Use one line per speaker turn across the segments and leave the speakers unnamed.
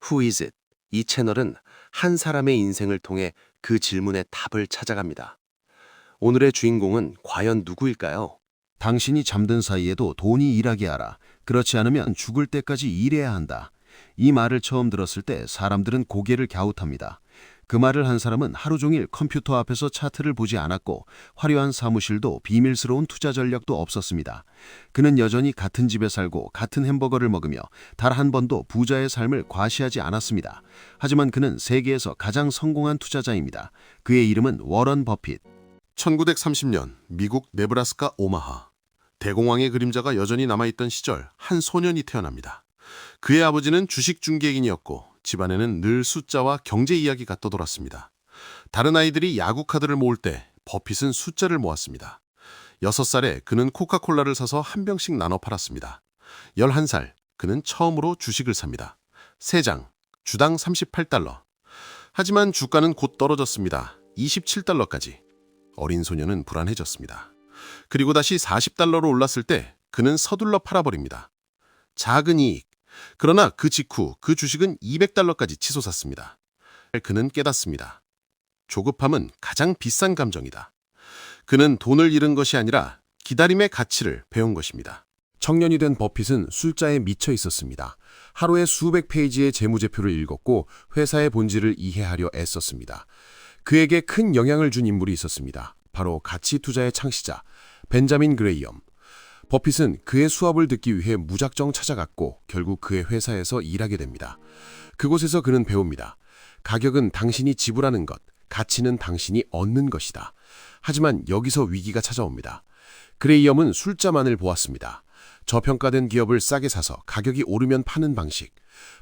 Who is it? 이 채널은 한 사람의 인생을 통해 그 질문의 답을 찾아갑니다. 오늘의 주인공은 과연 누구일까요?
당신이 잠든 사이에도 돈이 일하게 하라. 그렇지 않으면 죽을 때까지 일해야 한다. 이 말을 처음 들었을 때 사람들은 고개를 갸웃합니다. 그 말을 한 사람은 하루 종일 컴퓨터 앞에서 차트를 보지 않았고 화려한 사무실도 비밀스러운 투자 전략도 없었습니다. 그는 여전히 같은 집에 살고 같은 햄버거를 먹으며 단 한 번도 부자의 삶을 과시하지 않았습니다. 하지만 그는 세계에서 가장 성공한 투자자입니다. 그의 이름은 워런 버핏.
1930년 미국 네브라스카 오마하. 대공황의 그림자가 여전히 남아있던 시절 한 소년이 태어납니다. 그의 아버지는 주식 중개인이었고 집안에는 늘 숫자와 경제 이야기가 떠돌았습니다. 다른 아이들이 야구 카드를 모을 때 버핏은 숫자를 모았습니다. 6살에 그는 코카콜라를 사서 한 병씩 나눠 팔았습니다. 11살, 그는 처음으로 주식을 삽니다. 3장, 주당 $38. 하지만 주가는 곧 떨어졌습니다. $27까지. 어린 소녀는 불안해졌습니다. 그리고 다시 $40로 올랐을 때 그는 서둘러 팔아버립니다. 작은 이익. 그러나 그 직후 그 주식은 $200까지 치솟았습니다. 그는 깨닫습니다. 조급함은 가장 비싼 감정이다. 그는 돈을 잃은 것이 아니라 기다림의 가치를 배운 것입니다.
청년이 된 버핏은 숫자에 미쳐 있었습니다. 하루에 수백 페이지의 재무제표를 읽었고 회사의 본질을 이해하려 애썼습니다. 그에게 큰 영향을 준 인물이 있었습니다. 바로 가치 투자의 창시자 벤자민 그레이엄. 버핏은 그의 수업을 듣기 위해 무작정 찾아갔고 결국 그의 회사에서 일하게 됩니다. 그곳에서 그는 배웁니다. 가격은 당신이 지불하는 것, 가치는 당신이 얻는 것이다. 하지만 여기서 위기가 찾아옵니다. 그레이엄은 숫자만을 보았습니다. 저평가된 기업을 싸게 사서 가격이 오르면 파는 방식.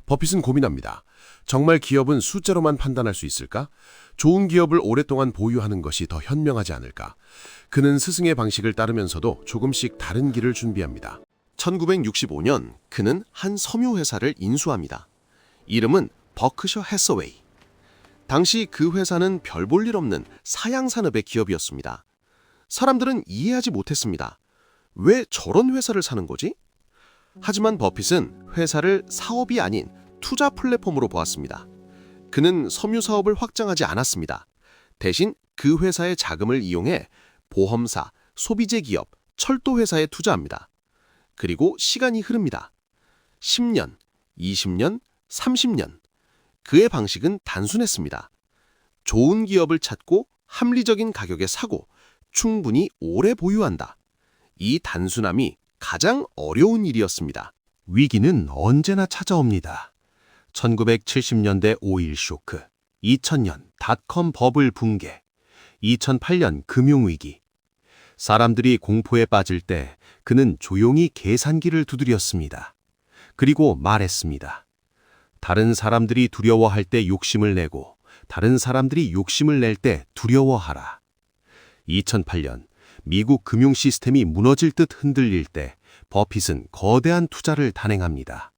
버핏은 고민합니다. 정말 기업은 숫자로만 판단할 수 있을까? 좋은 기업을 오랫동안 보유하는 것이 더 현명하지 않을까? 그는 스승의 방식을 따르면서도 조금씩 다른 길을 준비합니다.
1965년 그는 한 섬유회사를 인수합니다. 이름은 버크셔 해서웨이. 당시 그 회사는 별 볼 일 없는 사양산업의 기업이었습니다. 사람들은 이해하지 못했습니다. 왜 저런 회사를 사는 거지? 하지만 버핏은 회사를 사업이 아닌 투자 플랫폼으로 보았습니다. 그는 섬유 사업을 확장하지 않았습니다. 대신 그 회사의 자금을 이용해 보험사, 소비재 기업, 철도 회사에 투자합니다. 그리고 시간이 흐릅니다. 10년, 20년, 30년. 그의 방식은 단순했습니다. 좋은 기업을 찾고 합리적인 가격에 사고 충분히 오래 보유한다. 이 단순함이 가장 어려운 일이었습니다.
위기는 언제나 찾아옵니다. 1970년대 오일 쇼크, 2000년 닷컴 버블 붕괴, 2008년 금융위기. 사람들이 공포에 빠질 때 그는 조용히 계산기를 두드렸습니다. 그리고 말했습니다. 다른 사람들이 두려워할 때 욕심을 내고 다른 사람들이 욕심을 낼 때 두려워하라. 2008년 미국 금융 시스템이 무너질 듯 흔들릴 때 버핏은 거대한 투자를 단행합니다.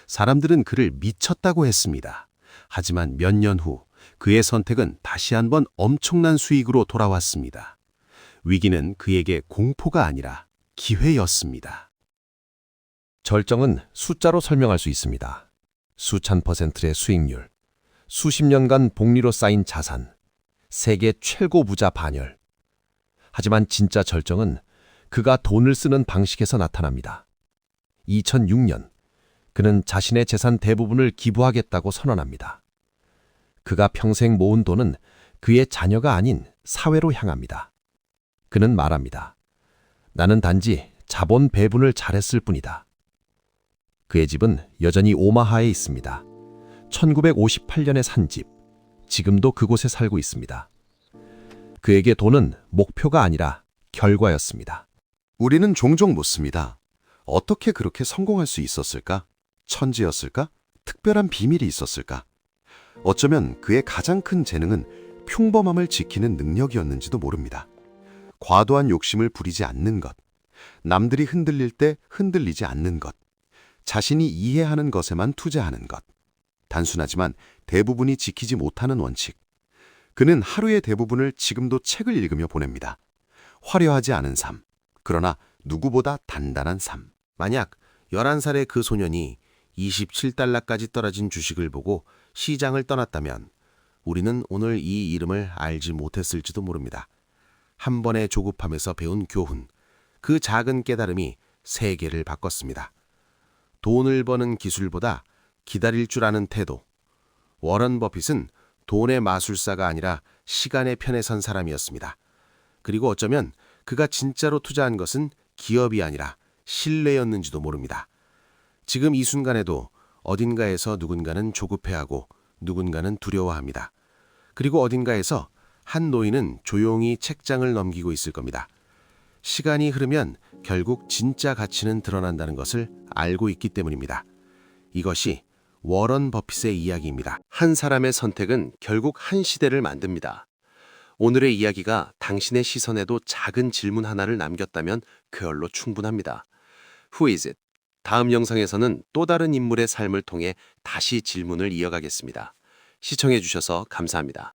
사람들은 그를 미쳤다고 했습니다. 하지만 몇 년 후 그의 선택은 다시 한번 엄청난 수익으로 돌아왔습니다. 위기는 그에게 공포가 아니라 기회였습니다.
절정은 숫자로 설명할 수 있습니다. 수천 %의 수익률, 수십 년간 복리로 쌓인 자산, 세계 최고 부자 반열. 하지만 진짜 절정은 그가 돈을 쓰는 방식에서 나타납니다. 2006년, 그는 자신의 재산 대부분을 기부하겠다고 선언합니다. 그가 평생 모은 돈은 그의 자녀가 아닌 사회로 향합니다. 그는 말합니다. 나는 단지 자본 배분을 잘했을 뿐이다. 그의 집은 여전히 오마하에 있습니다. 1958년에 산 집, 지금도 그곳에 살고 있습니다. 그에게 돈은 목표가 아니라 결과였습니다.
우리는 종종 묻습니다. 어떻게 그렇게 성공할 수 있었을까? 천재였을까? 특별한 비밀이 있었을까? 어쩌면 그의 가장 큰 재능은 평범함을 지키는 능력이었는지도 모릅니다. 과도한 욕심을 부리지 않는 것, 남들이 흔들릴 때 흔들리지 않는 것, 자신이 이해하는 것에만 투자하는 것. 단순하지만 대부분이 지키지 못하는 원칙. 그는 하루의 대부분을 지금도 책을 읽으며 보냅니다. 화려하지 않은 삶, 그러나 누구보다 단단한 삶.
만약 11살의 그 소년이
27달러까지 떨어진 주식을 보고 시장을 떠났다면 우리는 오늘 이 이름을 알지 못했을지도 모릅니다. 한 번의 조급함에서 배운 교훈, 그 작은 깨달음이 세계를 바꿨습니다. 돈을 버는 기술보다 기다릴 줄 아는 태도. 워런 버핏은 돈의 마술사가 아니라 시간의 편에 선 사람이었습니다. 그리고 어쩌면 그가 진짜로 투자한 것은 기업이 아니라 신뢰였는지도 모릅니다. 지금 이 순간에도 어딘가에서 누군가는 조급해하고 누군가는 두려워합니다. 그리고 어딘가에서 한 노인은 조용히 책장을 넘기고 있을 겁니다. 시간이 흐르면 결국 진짜 가치는 드러난다는 것을 알고 있기 때문입니다. 이것이 워런 버핏의 이야기입니다. 한 사람의 선택은 결국 한 시대를 만듭니다. 오늘의 이야기가 당신의 시선에도 작은 질문 하나를 남겼다면 그걸로 충분합니다. Who is it? 다음 영상에서는 또 다른 인물의 삶을 통해 다시 질문을 이어가겠습니다. 시청해 주셔서 감사합니다.